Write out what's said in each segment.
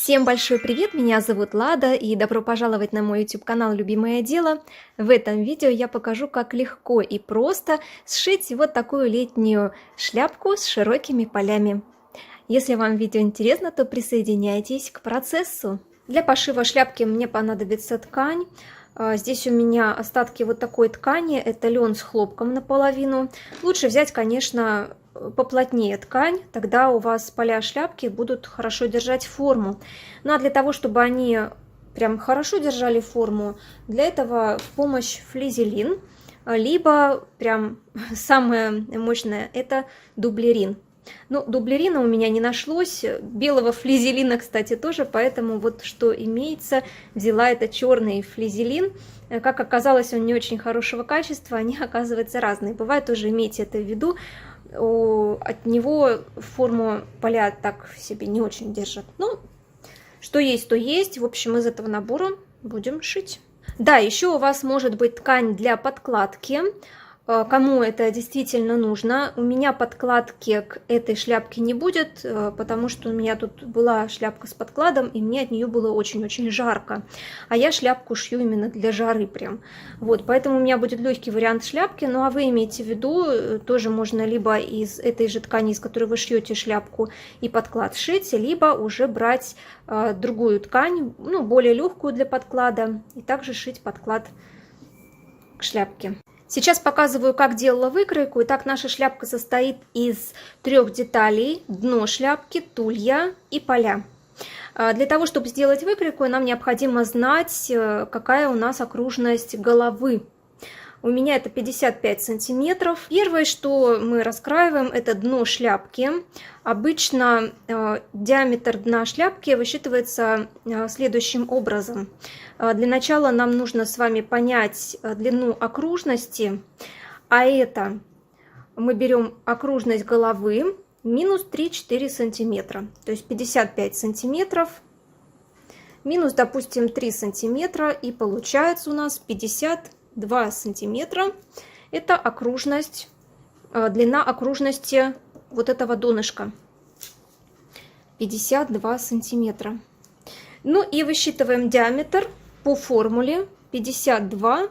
Всем большой привет, меня зовут Лада и добро пожаловать на мой YouTube канал «Любимое дело». В этом видео я покажу, как легко и просто сшить вот такую летнюю шляпку с широкими полями. Если вам видео интересно, то присоединяйтесь к процессу. Для пошива шляпки мне понадобится ткань. Здесь у меня остатки вот такой ткани, это лен с хлопком наполовину. Лучше взять, конечно, поплотнее ткань, тогда у вас поля шляпки будут хорошо держать форму. Ну а для того, чтобы они прям хорошо держали форму, для этого в помощь флизелин, либо прям самое мощное это дублерин. Ну, дублерина у меня не нашлось, белого флизелина, кстати, тоже, поэтому вот что имеется, взяла это черный флизелин. Как оказалось, он не очень хорошего качества, они, оказывается, разные. Бывает тоже, имейте это в виду, от него форму поля так в себе не очень держат. Ну, что есть, то есть. В общем, из этого набора будем шить. Да, еще у вас может быть ткань для подкладки. Кому это действительно нужно. У меня подкладки к этой шляпке не будет, потому что у меня тут была шляпка с подкладом, и мне от нее было очень-очень жарко. А я шляпку шью именно для жары прям. Вот, поэтому у меня будет легкий вариант шляпки. Ну а вы имейте в виду, тоже можно либо из этой же ткани, из которой вы шьете шляпку, и подклад шить, либо уже брать другую ткань, ну, более легкую для подклада, и также шить подклад к шляпке. Сейчас показываю, как делала выкройку. Итак, наша шляпка состоит из 3 деталей: дно шляпки, тулья и поля. Для того, чтобы сделать выкройку, нам необходимо знать, какая у нас окружность головы. У меня это 55 сантиметров. Первое, что мы раскраиваем, это дно шляпки. Обычно диаметр дна шляпки высчитывается следующим образом. Для начала нам нужно с вами понять длину окружности, а это мы берем окружность головы минус 3-4 сантиметра. То есть 55 сантиметров минус, допустим, 3 сантиметра, и получается у нас 52 сантиметра. Это окружность, длина окружности вот этого донышка. 52 сантиметра. Ну и высчитываем диаметр по формуле. 52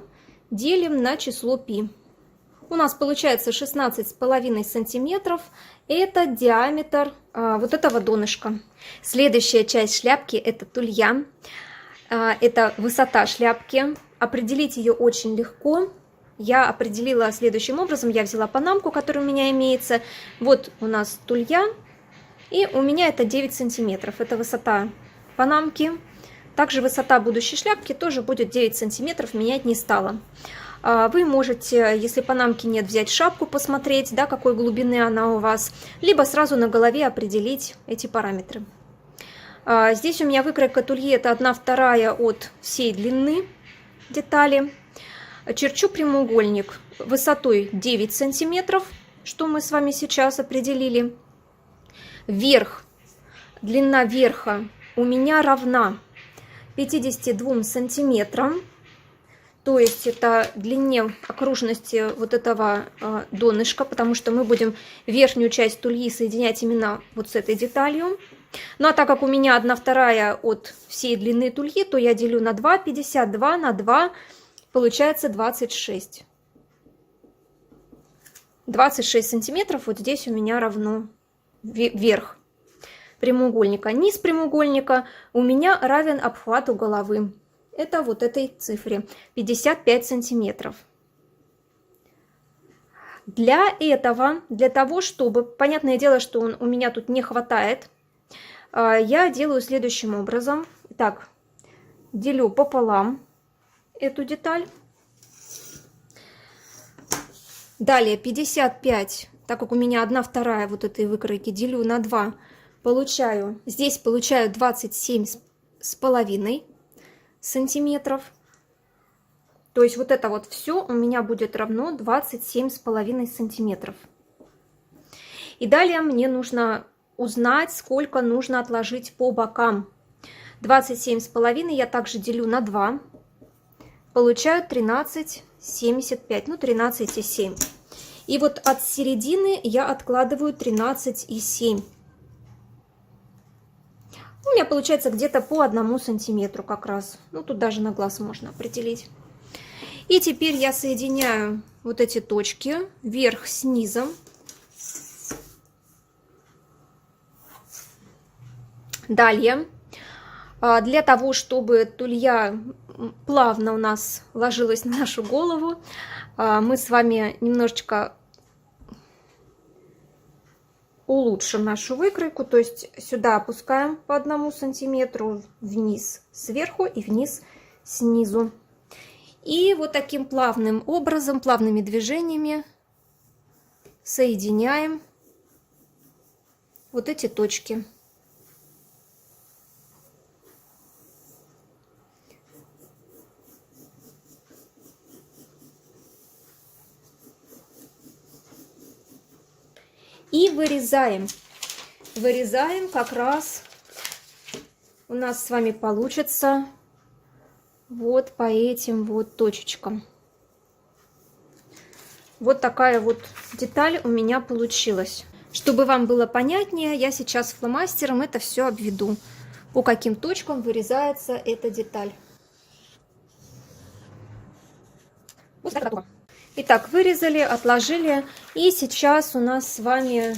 делим на число π. У нас получается 16,5 сантиметров. Это диаметр вот этого донышка. Следующая часть шляпки это тулья. Это высота шляпки. Определить ее очень легко. Я определила следующим образом. Я взяла панамку, которая у меня имеется. Вот у нас тулья. И у меня это 9 сантиметров. Это высота панамки. Также высота будущей шляпки тоже будет 9 сантиметров. Менять не стала. Вы можете, если панамки нет, взять шапку, посмотреть, да, какой глубины она у вас. Либо сразу на голове определить эти параметры. Здесь у меня выкройка тульи, это 1/2 от всей длины детали. Черчу прямоугольник высотой 9 сантиметров, что мы с вами сейчас определили. Верх, длина верха у меня равна 52 сантиметрам. То есть это длине окружности вот этого донышка, потому что мы будем верхнюю часть тульи соединять именно вот с этой деталью. Ну а так как у меня 1/2 от всей длины тульи, то я делю на 2, 52 на 2, получается 26. 26 сантиметров вот здесь у меня равно верх прямоугольника. Низ прямоугольника у меня равен обхвату головы. Это вот этой цифре 55 сантиметров. Для этого, для того, чтобы, понятное дело, что у меня тут не хватает, я делаю следующим образом. Итак, делю пополам эту деталь. Далее 55, так как у меня 1/2 вот этой выкройки, делю на 2, получаю, здесь получаю 27,5 сантиметров. То есть вот это вот все у меня будет равно 27,5 сантиметров. И далее мне нужно узнать, сколько нужно отложить по бокам. 27,5 я также делю на 2. Получаю 13,75, ну 13,7. И вот от середины я откладываю 13,7. У меня получается где-то по 1 сантиметру как раз. Ну, тут даже на глаз можно определить. И теперь я соединяю вот эти точки вверх с низом. Далее, для того, чтобы тулья плавно у нас ложилась на нашу голову, мы с вами немножечко улучшим нашу выкройку. То есть сюда опускаем по 1 сантиметру, вниз сверху и вниз снизу. И вот таким плавным образом, плавными движениями соединяем вот эти точки. И вырезаем. Вырезаем как раз у нас с вами получится вот по этим вот точечкам. Вот такая вот деталь у меня получилась. Чтобы вам было понятнее, я сейчас фломастером это все обведу, по каким точкам вырезается эта деталь. Вот так готово. Итак, вырезали, отложили. И сейчас у нас с вами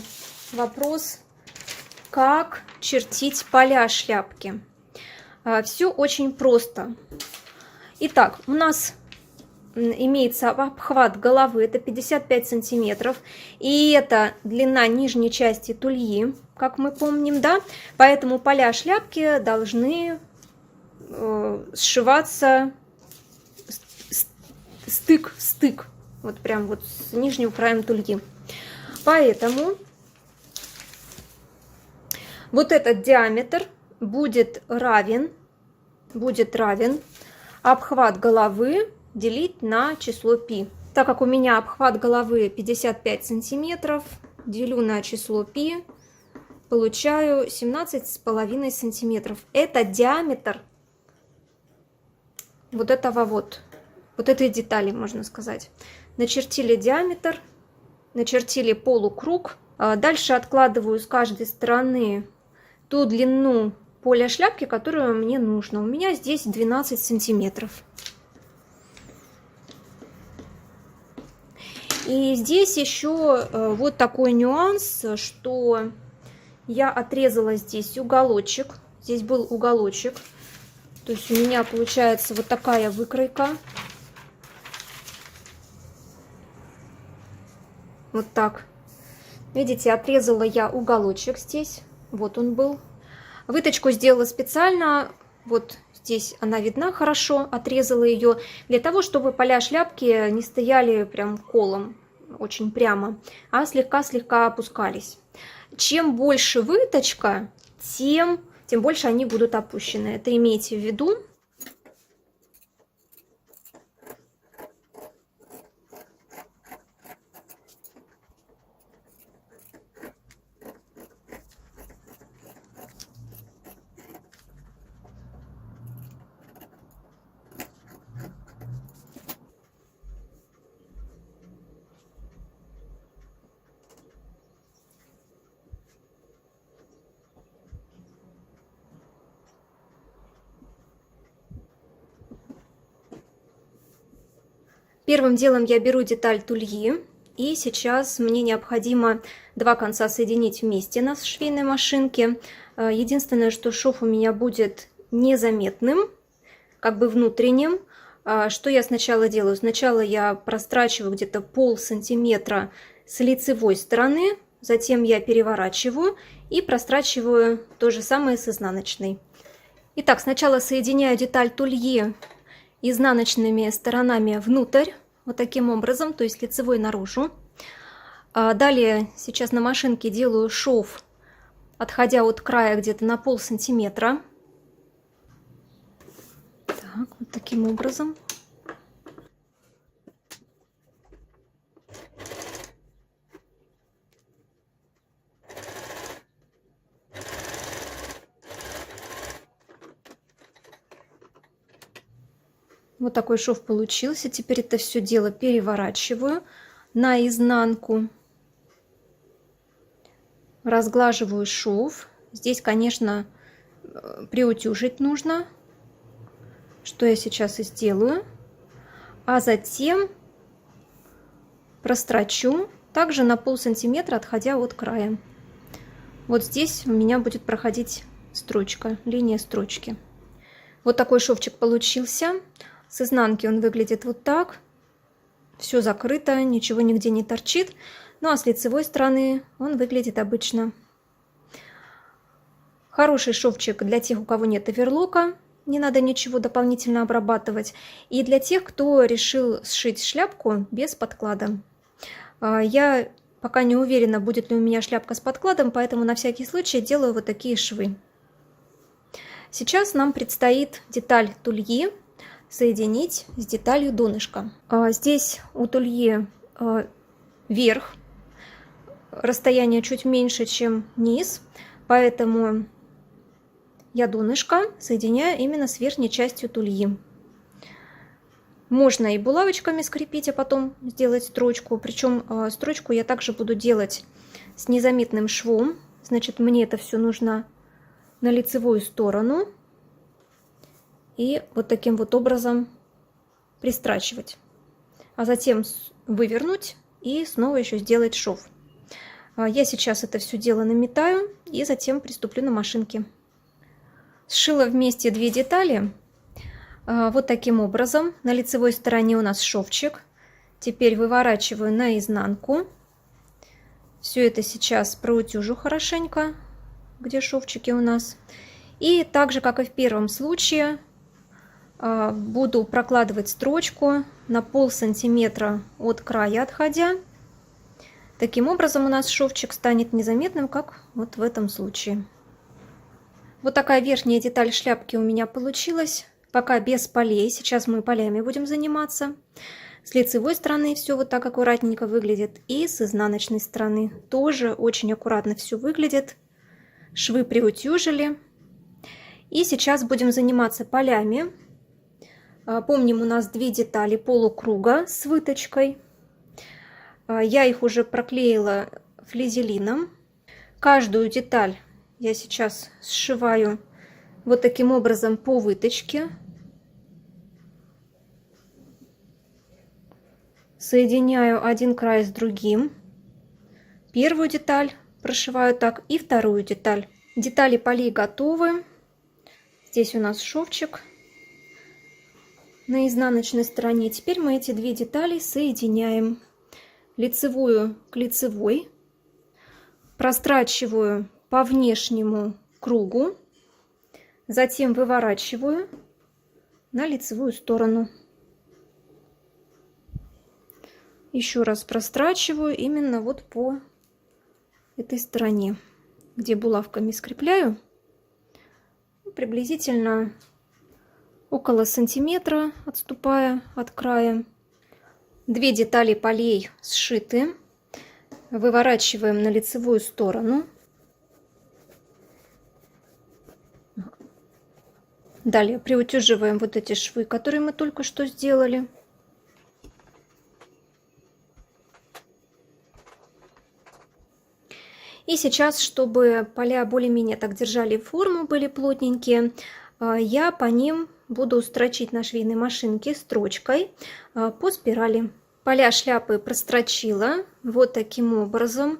вопрос, как чертить поля шляпки. Все очень просто. Итак, у нас имеется обхват головы, это 55 сантиметров. И это длина нижней части тульи, как мы помним, да? Поэтому поля шляпки должны сшиваться стык в стык. Вот прям вот с нижним краем тульи. Поэтому вот этот диаметр будет равен обхват головы делить на число π. Так как у меня обхват головы 55 сантиметров, делю на число π, получаю 17,5 сантиметров. Это диаметр вот этого вот этой детали, можно сказать. Начертили диаметр, начертили полукруг. Дальше откладываю с каждой стороны ту длину поля шляпки, которую мне нужно. У меня здесь 12 сантиметров. И здесь еще вот такой нюанс, что я отрезала здесь уголочек. Здесь был уголочек. То есть у меня получается вот такая выкройка. Вот так. Видите, отрезала я уголочек здесь. Вот он был. Выточку сделала специально. Вот здесь она видна хорошо. Отрезала ее для того, чтобы поля шляпки не стояли прям колом, очень прямо, а слегка-слегка опускались. Чем больше выточка, тем больше они будут опущены. Это имейте в виду. Первым делом я беру деталь тульи, и сейчас мне необходимо два конца соединить вместе на швейной машинке. Единственное, что шов у меня будет незаметным, как бы внутренним. Что я сначала делаю? Сначала я прострачиваю где-то полсантиметра с лицевой стороны, затем я переворачиваю и прострачиваю то же самое с изнаночной. Итак, сначала соединяю деталь тульи изнаночными сторонами внутрь, вот таким образом, то есть лицевой наружу. Далее сейчас на машинке делаю шов, отходя от края где-то на полсантиметра. Так, вот таким образом. Вот такой шов получился. Теперь это все дело переворачиваю наизнанку. Разглаживаю шов. Здесь, конечно, приутюжить нужно, что я сейчас и сделаю, а затем прострочу также на полсантиметра, отходя от края. Вот здесь у меня будет проходить строчка, линия строчки. Вот такой шовчик получился. С изнанки он выглядит вот так. Все закрыто, ничего нигде не торчит. Ну а с лицевой стороны он выглядит обычно. Хороший шовчик для тех, у кого нет оверлока. Не надо ничего дополнительно обрабатывать. И для тех, кто решил сшить шляпку без подклада. Я пока не уверена, будет ли у меня шляпка с подкладом, поэтому на всякий случай делаю вот такие швы. Сейчас нам предстоит деталь тульи соединить с деталью донышка. Здесь у тульи верх, расстояние чуть меньше, чем низ, поэтому я донышко соединяю именно с верхней частью тульи. Можно и булавочками скрепить, а потом сделать строчку. Причем строчку я также буду делать с незаметным швом. Значит, мне это все нужно на лицевую сторону. И вот таким вот образом пристрачивать. А затем вывернуть и снова еще сделать шов. Я сейчас это все дело наметаю и затем приступлю на машинке. Сшила вместе две детали. Вот таким образом. На лицевой стороне у нас шовчик. Теперь выворачиваю наизнанку. Все это сейчас проутюжу хорошенько, где шовчики у нас. И так же, как и в первом случае, буду прокладывать строчку на полсантиметра от края отходя. Таким образом у нас шовчик станет незаметным, как вот в этом случае. Вот такая верхняя деталь шляпки у меня получилась. Пока без полей, сейчас мы полями будем заниматься. С лицевой стороны все вот так аккуратненько выглядит. И с изнаночной стороны тоже очень аккуратно все выглядит. Швы приутюжили. И сейчас будем заниматься полями. Помним, у нас две детали полукруга с выточкой. Я их уже проклеила флизелином. Каждую деталь я сейчас сшиваю вот таким образом по выточке. Соединяю один край с другим. Первую деталь прошиваю так и вторую деталь. Детали полей готовы. Здесь у нас шовчик на изнаночной стороне. Теперь мы эти две детали соединяем. Лицевую к лицевой. Прострачиваю по внешнему кругу. Затем выворачиваю на лицевую сторону. Еще раз прострачиваю именно вот по этой стороне, где булавками скрепляю. Приблизительно около сантиметра, отступая от края. Две детали полей сшиты. Выворачиваем на лицевую сторону. Далее приутюживаем вот эти швы, которые мы только что сделали. И сейчас, чтобы поля более-менее так держали форму, были плотненькие, я по ним буду строчить на швейной машинке строчкой по спирали. Поля шляпы прострочила вот таким образом.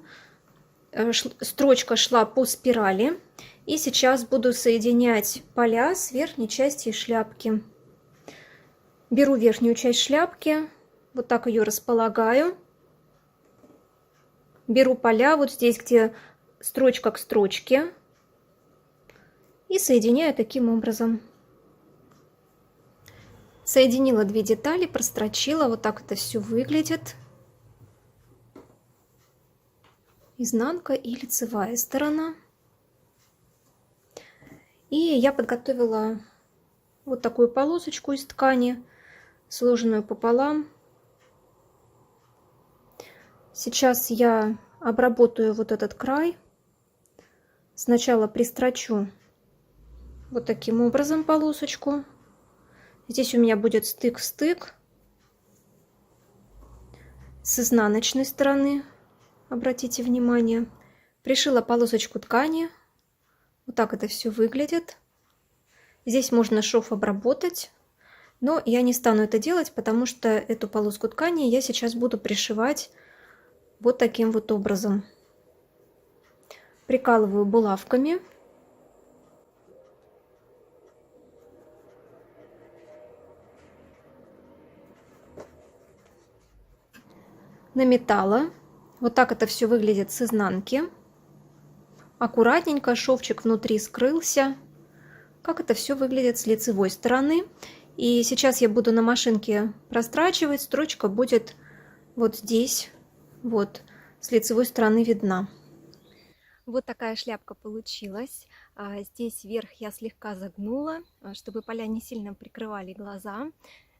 Строчка шла по спирали. И сейчас буду соединять поля с верхней части шляпки. Беру верхнюю часть шляпки, вот так ее располагаю. Беру поля вот здесь, где строчка к строчке, и соединяю таким образом. Соединила две детали, прострочила, вот так это все выглядит. Изнанка и лицевая сторона. И я подготовила вот такую полосочку из ткани, сложенную пополам. Сейчас я обработаю вот этот край. Сначала пристрочу вот таким образом полосочку. Здесь у меня будет стык в стык. С изнаночной стороны, обратите внимание, пришила полосочку ткани. Вот так это все выглядит. Здесь можно шов обработать, но я не стану это делать, потому что эту полоску ткани я сейчас буду пришивать вот таким вот образом. Прикалываю булавками. Наметала. Вот так это все выглядит с изнанки. Аккуратненько шовчик внутри скрылся. Как это все выглядит с лицевой стороны. И сейчас я буду на машинке прострачивать. Строчка будет вот здесь. Вот, с лицевой стороны видна. Вот такая шляпка получилась. Здесь верх я слегка загнула, чтобы поля не сильно прикрывали глаза.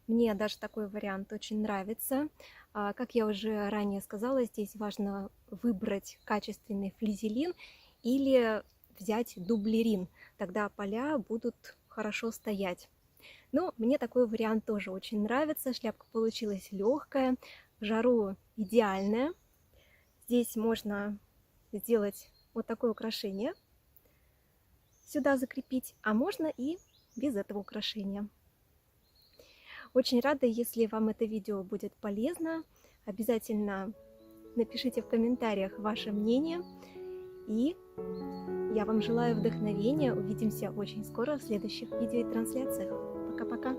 Мне даже такой вариант очень нравится. Как я уже ранее сказала, здесь важно выбрать качественный флизелин или взять дублерин. Тогда поля будут хорошо стоять. Но мне такой вариант тоже очень нравится. Шляпка получилась легкая, в жару идеальная. Здесь можно сделать вот такое украшение, сюда закрепить, а можно и без этого украшения. Очень рада, если вам это видео будет полезно. Обязательно напишите в комментариях ваше мнение. И я вам желаю вдохновения. Увидимся очень скоро в следующих видео и трансляциях. Пока-пока!